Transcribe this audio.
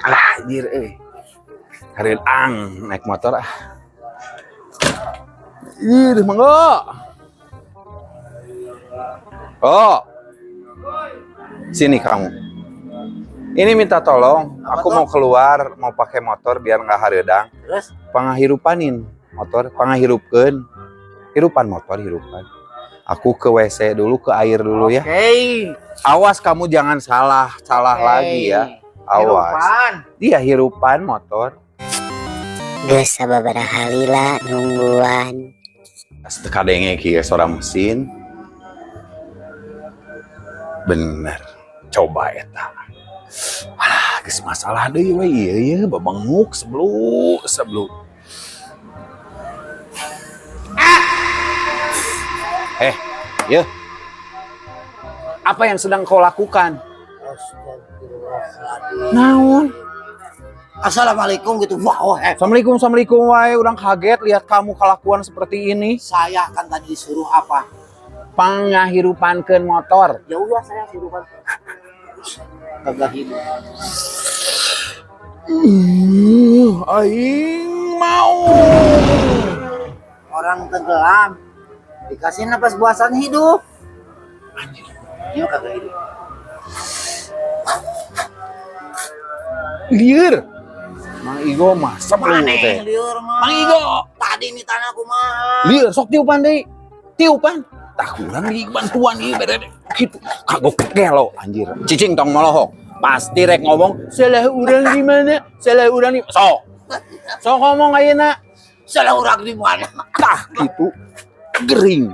Anjir Hareudang naik motor ah. Ih, mangga. Oh. Sini kamu. Ini minta tolong, aku mau keluar, mau pakai motor biar nggak hareudang. Terus Pangahirupanin motor, pangahirupkeun. Hirupan motor, hirupan. Aku ke WC dulu, ke air dulu ya. Oke. Awas kamu jangan salah lagi ya. Awas. Hirupan. Dia hirupan motor. Geus sababaraha lila nungguan. Kadenge kieu suara mesin. Bener. Coba eta. Alah, geus masalah deui we ieu babenguk seblu. Ya. Apa yang sedang kau lakukan? Naon? Assalamualaikum gitu. Wow. Assalamualaikum wae. Urang kaget lihat kamu kelakuan seperti ini. Saya kan tadi disuruh apa? Pangahirupankeun motor. Ya udah saya suruhkan. Kagak hidup. Aing mau. Orang tenggelam dikasih napas buasan hidup. Anjir. Dia kagak hidup. Lieur. Mang Igo mah sebelum teh. Liur mah. Mang Igo. Tadi ini tanah kumaha. Lieur sok tiupan deui. Tiupan. Tah kurang di bantuan ieu bere kitu. Kagok gelo anjir. Cicing tong molohok. Pasti rek ngomong salah urang di mana? Salah urang di sok. Sok ngomong ayeuna. Salah urang di mana? Tah gitu. Gering.